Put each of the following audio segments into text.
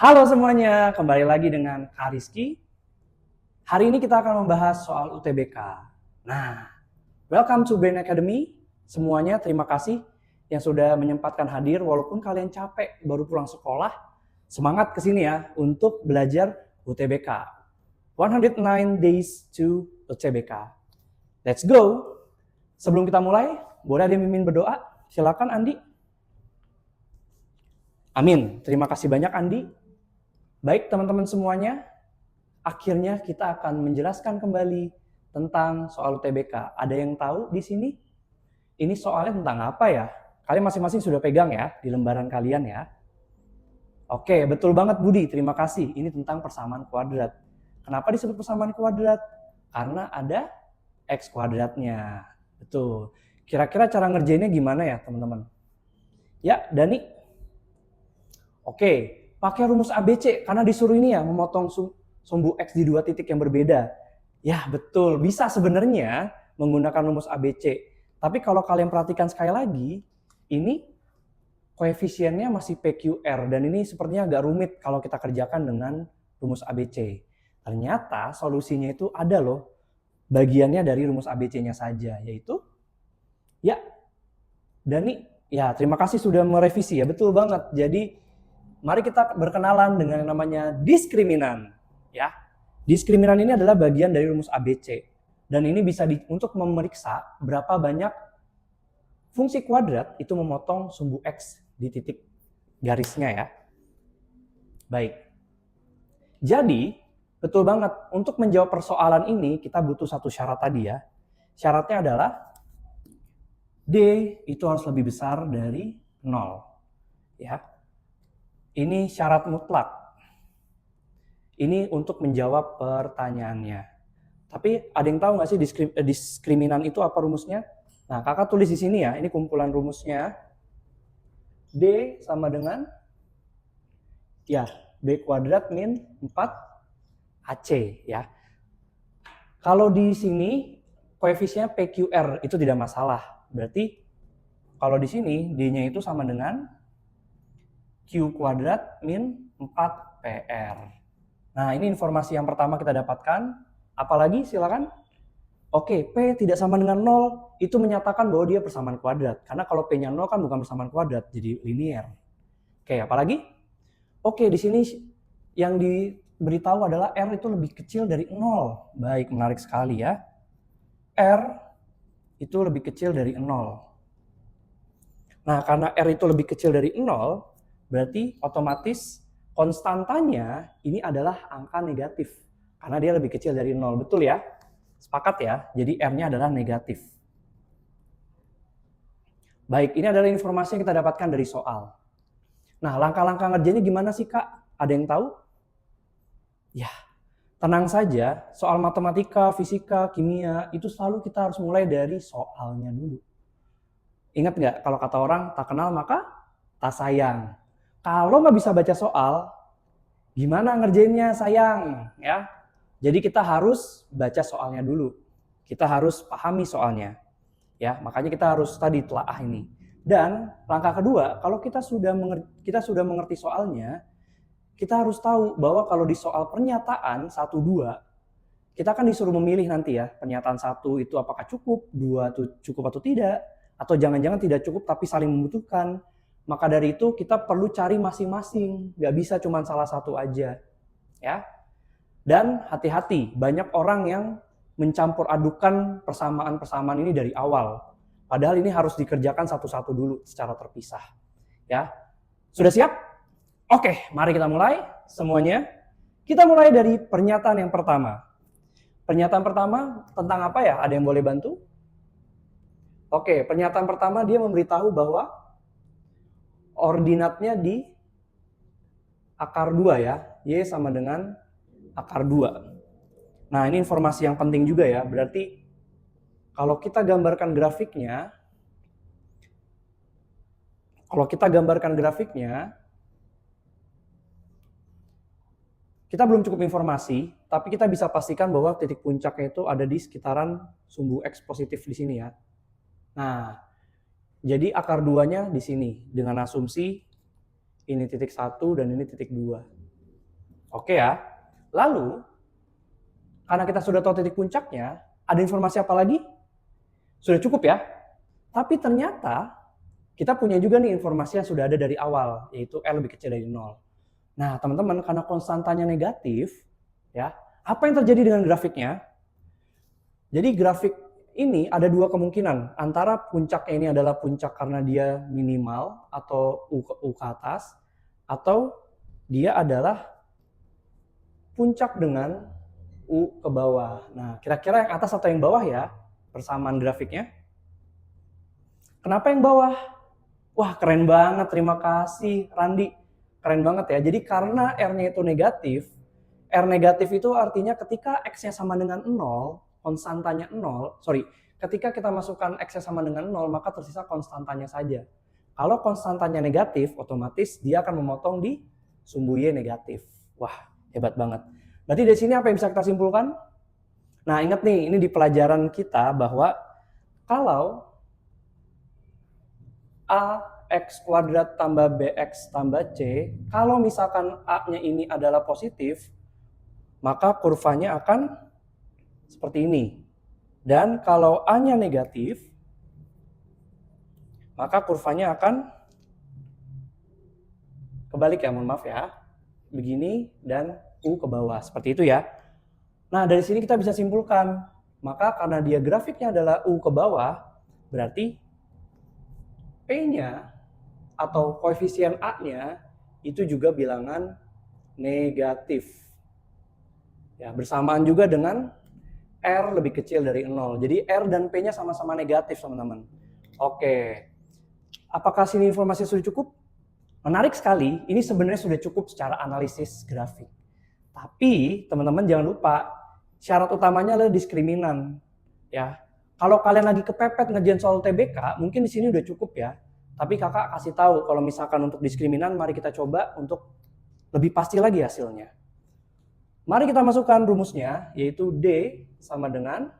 Halo semuanya, kembali lagi dengan Kak Rizky. Hari ini kita akan membahas soal UTBK. Nah, welcome to Brain Academy. Semuanya terima kasih yang sudah menyempatkan hadir walaupun kalian capek baru pulang sekolah. Semangat kesini ya untuk belajar UTBK. 109 days to UTBK. Let's go. Sebelum kita mulai, boleh ada yang mimpin berdoa? Silakan Andi. Amin. Terima kasih banyak Andi. Baik teman-teman semuanya, akhirnya kita akan menjelaskan kembali tentang soal UTBK. Ada yang tahu di sini? Ini soalnya tentang apa ya? Kalian masing-masing sudah pegang ya di lembaran kalian ya. Oke, betul banget Budi, terima kasih. Ini tentang persamaan kuadrat. Kenapa disebut persamaan kuadrat? Karena ada X kuadratnya. Betul. Kira-kira cara ngerjainnya gimana ya teman-teman? Ya, Dani. Oke, pakai rumus ABC karena disuruh ini ya memotong sumbu X di dua titik yang berbeda. Ya betul, bisa sebenarnya menggunakan rumus ABC. Tapi kalau kalian perhatikan sekali lagi, ini koefisiennya masih PQR dan ini sepertinya agak rumit kalau kita kerjakan dengan rumus ABC. Ternyata solusinya itu ada loh, bagiannya dari rumus ABC-nya saja, yaitu ya, Dani, ya terima kasih sudah merevisi ya, betul banget. Jadi mari kita berkenalan dengan yang namanya diskriminan. Ya, diskriminan ini adalah bagian dari rumus ABC. Dan ini bisa untuk memeriksa berapa banyak fungsi kuadrat itu memotong sumbu X di titik garisnya ya. Baik. Jadi, betul banget. Untuk menjawab persoalan ini, kita butuh satu syarat tadi ya. Syaratnya adalah D itu harus lebih besar dari 0. Ya. Ini syarat mutlak. Ini untuk menjawab pertanyaannya. Tapi ada yang tahu nggak sih diskriminan itu apa rumusnya? Nah, kakak tulis di sini ya, ini kumpulan rumusnya. D sama dengan, ya, B kuadrat min 4AC ya. Kalau di sini koefisiennya PQR itu tidak masalah. Berarti kalau di sini D-nya itu sama dengan Q kuadrat min 4PR. Nah, ini informasi yang pertama kita dapatkan. Apalagi silakan. Oke, P tidak sama dengan 0, itu menyatakan bahwa dia persamaan kuadrat. Karena kalau P-nya 0 kan bukan persamaan kuadrat, jadi linear. Oke, apalagi? Oke, di sini yang diberitahu adalah R itu lebih kecil dari 0. Baik, menarik sekali ya. R itu lebih kecil dari 0. Nah, karena R itu lebih kecil dari 0, berarti otomatis konstantanya ini adalah angka negatif. Karena dia lebih kecil dari 0. Betul ya? Sepakat ya? Jadi R-nya adalah negatif. Baik, ini adalah informasi yang kita dapatkan dari soal. Nah, langkah-langkah ngerjainnya gimana sih, Kak? Ada yang tahu? Ya, tenang saja. Soal matematika, fisika, kimia, itu selalu kita harus mulai dari soalnya dulu. Ingat nggak, kalau kata orang, tak kenal maka tak sayang. Kalau nggak bisa baca soal, gimana ngerjainnya sayang ya? Jadi kita harus baca soalnya dulu. Kita harus pahami soalnya. Ya, makanya kita harus tadi telaah ini. Dan langkah kedua, kalau kita sudah mengerti soalnya, kita harus tahu bahwa kalau di soal pernyataan 1-2, kita kan disuruh memilih nanti ya, pernyataan 1 itu apakah cukup, 2 itu cukup atau tidak, atau jangan-jangan tidak cukup tapi saling membutuhkan. Maka dari itu kita perlu cari masing-masing, nggak bisa cuma salah satu aja. Ya. Dan hati-hati, banyak orang yang mencampur adukan persamaan-persamaan ini dari awal. Padahal ini harus dikerjakan satu-satu dulu secara terpisah. Ya. Sudah siap? Oke, mari kita mulai semuanya. Kita mulai dari pernyataan yang pertama. Pernyataan pertama tentang apa ya? Ada yang boleh bantu? Oke, pernyataan pertama dia memberitahu bahwa ordinatnya di akar 2 ya. Y sama dengan akar 2. Nah, ini informasi yang penting juga ya. Berarti kalau kita gambarkan grafiknya, kita belum cukup informasi, tapi kita bisa pastikan bahwa titik puncaknya itu ada di sekitaran sumbu X positif di sini ya. Nah, jadi akar 2-nya di sini dengan asumsi ini titik 1 dan ini titik 2. Oke ya. Lalu, karena kita sudah tahu titik puncaknya, ada informasi apa lagi? Sudah cukup ya? Tapi ternyata kita punya juga nih informasi yang sudah ada dari awal, yaitu R lebih kecil dari 0. Nah, teman-teman, karena konstantanya negatif, ya, apa yang terjadi dengan grafiknya? Jadi grafik ini ada dua kemungkinan, antara puncaknya ini adalah puncak karena dia minimal atau U ke atas, atau dia adalah puncak dengan U ke bawah. Nah, kira-kira yang atas atau yang bawah ya, persamaan grafiknya? Kenapa yang bawah? Wah, keren banget, terima kasih Randi. Keren banget ya, jadi karena R-nya itu negatif, R negatif itu artinya ketika X-nya sama dengan 0, konstantanya 0, ketika kita masukkan X-nya sama dengan 0, maka tersisa konstantanya saja. Kalau konstantanya negatif, otomatis dia akan memotong di sumbu Y negatif. Wah, hebat banget. Berarti dari sini apa yang bisa kita simpulkan? Nah, ingat nih, ini di pelajaran kita bahwa kalau AX kuadrat tambah BX tambah C, kalau misalkan A-nya ini adalah positif, maka kurvanya akan seperti ini. Dan kalau A-nya negatif, maka kurvanya akan kebalik ya, mohon maaf ya. Begini dan U ke bawah, seperti itu ya. Nah, dari sini kita bisa simpulkan, maka karena dia grafiknya adalah U ke bawah, berarti P-nya atau koefisien A-nya itu juga bilangan negatif. Ya, bersamaan juga dengan R lebih kecil dari 0. Jadi R dan P-nya sama-sama negatif, teman-teman. Oke. Apakah sini informasi sudah cukup? Menarik sekali, ini sebenarnya sudah cukup secara analisis grafik. Tapi, teman-teman jangan lupa, syarat utamanya adalah diskriminan. Ya. Kalau kalian lagi kepepet ngerjain soal TBK, mungkin di sini udah cukup ya. Tapi kakak kasih tahu kalau misalkan untuk diskriminan, mari kita coba untuk lebih pasti lagi hasilnya. Mari kita masukkan rumusnya, yaitu D sama dengan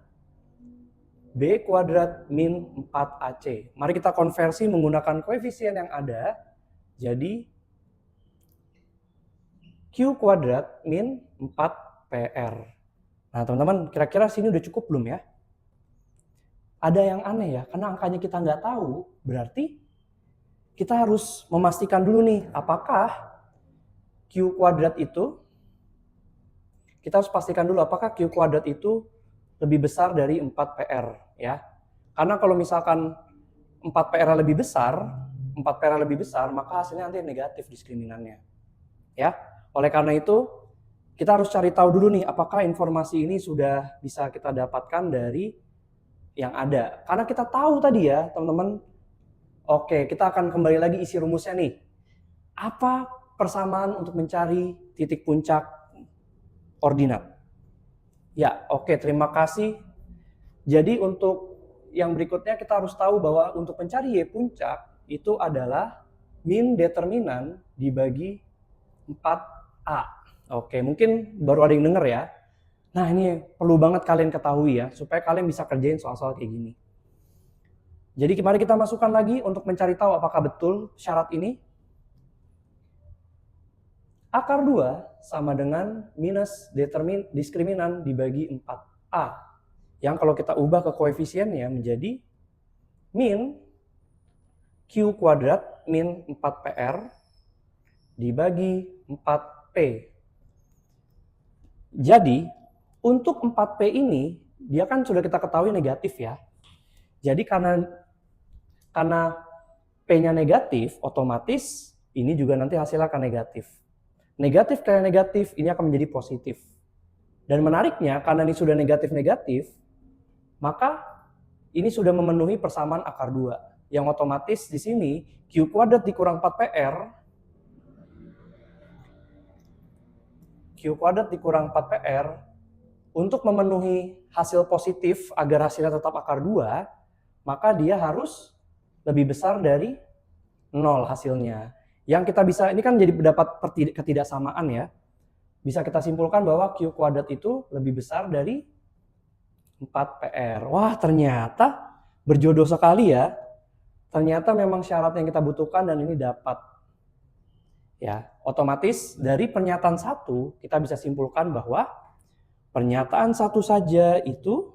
B kuadrat min 4AC. Mari kita konversi menggunakan koefisien yang ada, jadi Q kuadrat min 4PR. Nah teman-teman, kira-kira sini udah cukup belum ya? Ada yang aneh ya, karena angkanya kita nggak tahu, berarti kita harus memastikan dulu nih, apakah Q kuadrat itu, kita harus pastikan dulu apakah Q kuadrat itu lebih besar dari 4PR ya. Karena kalau misalkan 4PR lebih besar, maka hasilnya nanti negatif diskriminannya. Ya. Oleh karena itu, kita harus cari tahu dulu nih apakah informasi ini sudah bisa kita dapatkan dari yang ada. Karena kita tahu tadi ya, teman-teman. Oke, kita akan kembali lagi isi rumusnya nih. Apa persamaan untuk mencari titik puncak ordinat? Ya, oke, terima kasih. Jadi untuk yang berikutnya kita harus tahu bahwa untuk mencari Y puncak itu adalah min determinan dibagi 4A. Oke, mungkin baru ada yang denger ya. Nah, ini perlu banget kalian ketahui ya, supaya kalian bisa kerjain soal-soal kayak gini. Jadi mari kita masukkan lagi untuk mencari tahu apakah betul syarat ini. Akar 2 sama dengan minus diskriminan dibagi 4A. Yang kalau kita ubah ke koefisiennya menjadi min Q kuadrat min 4PR dibagi 4P. Jadi, untuk 4P ini, dia kan sudah kita ketahui negatif ya. Jadi karena P-nya negatif, otomatis ini juga nanti hasilnya akan negatif. Negatif kali negatif, ini akan menjadi positif. Dan menariknya, karena ini sudah negatif-negatif, maka ini sudah memenuhi persamaan akar 2. Yang otomatis di sini, Q kuadrat dikurang 4PR, Q kuadrat dikurang 4PR, untuk memenuhi hasil positif agar hasilnya tetap akar 2, maka dia harus lebih besar dari 0 hasilnya. Yang kita bisa, ini kan jadi dapat ketidaksamaan ya. Bisa kita simpulkan bahwa Q kuadrat itu lebih besar dari 4PR. Wah, ternyata berjodoh sekali ya. Ternyata memang syarat yang kita butuhkan dan ini dapat. Ya, otomatis dari pernyataan satu kita bisa simpulkan bahwa pernyataan satu saja itu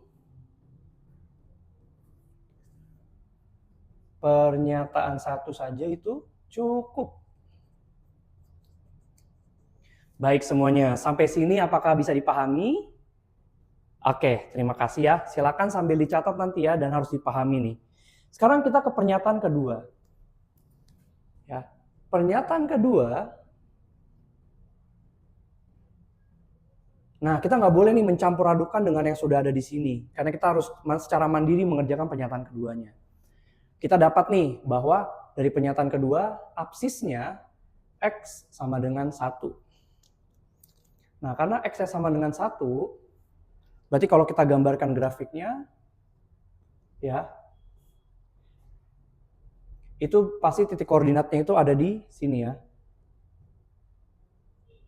cukup. Baik semuanya, sampai sini apakah bisa dipahami? Oke, terima kasih ya. Silakan sambil dicatat nanti ya, dan harus dipahami nih. Sekarang kita ke pernyataan kedua. Ya, pernyataan kedua. Nah, kita nggak boleh nih mencampur adukan dengan yang sudah ada di sini, karena kita harus secara mandiri mengerjakan pernyataan keduanya. Kita dapat nih bahwa dari pernyataan kedua, absisnya X sama dengan 1. Nah, karena X sama dengan 1, berarti kalau kita gambarkan grafiknya, ya, itu pasti titik koordinatnya itu ada di sini ya.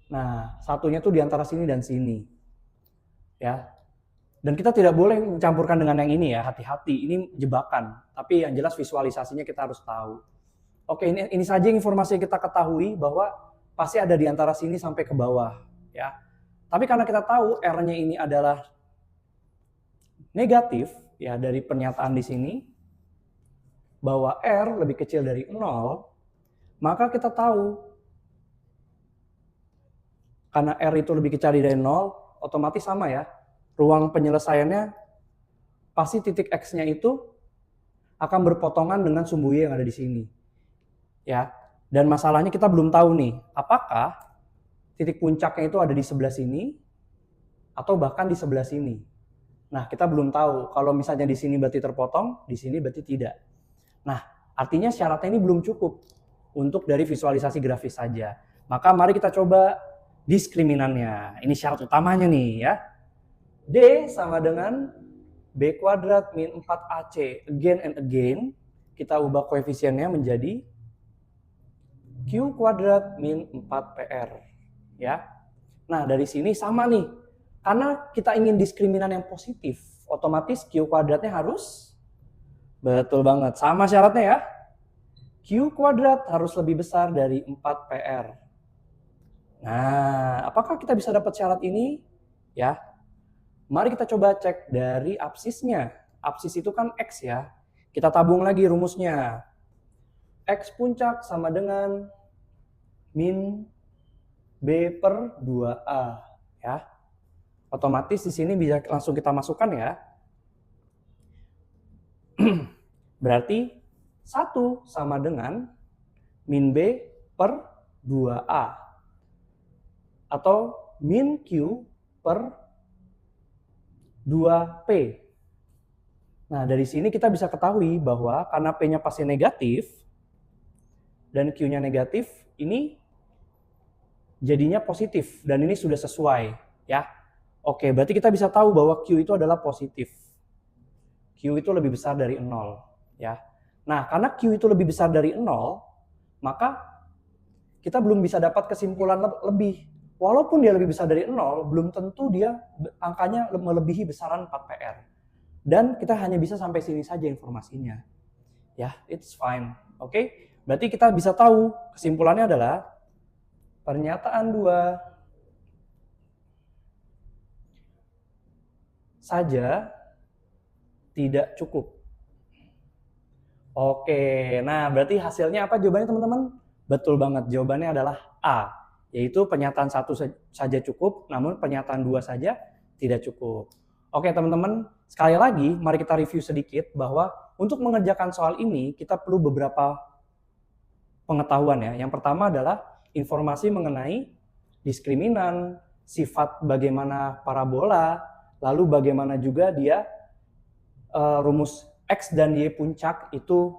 Nah, satunya tuh di antara sini dan sini. Ya. Dan kita tidak boleh mencampurkan dengan yang ini ya, hati-hati, ini jebakan. Tapi yang jelas visualisasinya kita harus tahu. Oke, ini saja informasi yang kita ketahui bahwa pasti ada di antara sini sampai ke bawah, ya. Tapi karena kita tahu R-nya ini adalah negatif, ya, dari pernyataan di sini, bahwa R lebih kecil dari 0, maka kita tahu karena R itu lebih kecil dari 0, otomatis sama ya, ruang penyelesaiannya pasti titik X-nya itu akan berpotongan dengan sumbu Y yang ada di sini. Ya. Dan masalahnya kita belum tahu nih, apakah titik puncaknya itu ada di sebelah sini atau bahkan di sebelah sini. Nah, kita belum tahu. Kalau misalnya di sini berarti terpotong, di sini berarti tidak. Nah, artinya syaratnya ini belum cukup untuk dari visualisasi grafis saja. Maka mari kita coba diskriminannya. Ini syarat utamanya nih ya. D sama dengan B kuadrat min 4AC. Again and again, kita ubah koefisiennya menjadi Q kuadrat min 4PR. Ya. Nah, dari sini sama nih. Karena kita ingin diskriminan yang positif, otomatis Q kuadratnya harus, betul banget, sama syaratnya ya. Q kuadrat harus lebih besar dari 4PR. Nah, apakah kita bisa dapat syarat ini? Ya. Mari kita coba cek dari absisnya. Absis itu kan X ya. Kita tabung lagi rumusnya. X puncak sama dengan min B per 2A. Ya. Otomatis di sini bisa langsung kita masukkan ya. Berarti 1 sama dengan min B per 2A. Atau min Q per 2P. Nah, dari sini kita bisa ketahui bahwa karena P-nya pasti negatif dan Q-nya negatif, ini jadinya positif dan ini sudah sesuai ya. Oke, berarti kita bisa tahu bahwa Q itu adalah positif. Q itu lebih besar dari 0 ya. Nah, karena Q itu lebih besar dari 0, maka kita belum bisa dapat kesimpulan lebih. Walaupun dia lebih besar dari 0, belum tentu dia angkanya melebihi besaran 4PR. Dan kita hanya bisa sampai sini saja informasinya. Ya, it's fine. Oke, berarti kita bisa tahu kesimpulannya adalah pernyataan 2 saja tidak cukup. Oke, nah berarti hasilnya apa jawabannya teman-teman? Betul banget, jawabannya adalah A. Yaitu pernyataan 1 saja cukup, namun pernyataan 2 saja tidak cukup. Oke teman-teman, sekali lagi mari kita review sedikit bahwa untuk mengerjakan soal ini kita perlu beberapa pengetahuan ya. Yang pertama adalah informasi mengenai diskriminan, sifat bagaimana parabola, lalu bagaimana juga dia rumus X dan Y puncak itu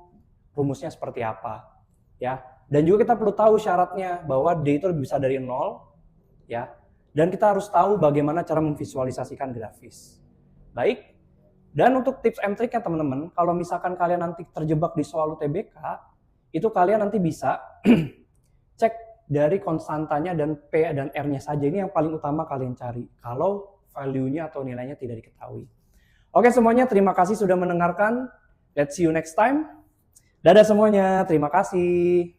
rumusnya seperti apa. Ya. Dan juga kita perlu tahu syaratnya bahwa D itu lebih besar dari 0, ya. Dan kita harus tahu bagaimana cara memvisualisasikan grafis. Baik. Dan untuk tips and triknya teman-teman, kalau misalkan kalian nanti terjebak di soal UTBK, itu kalian nanti bisa cek dari konstantanya dan P dan R-nya saja. Ini yang paling utama kalian cari. Kalau value-nya atau nilainya tidak diketahui. Oke semuanya, terima kasih sudah mendengarkan. Let's see you next time. Dadah semuanya, terima kasih.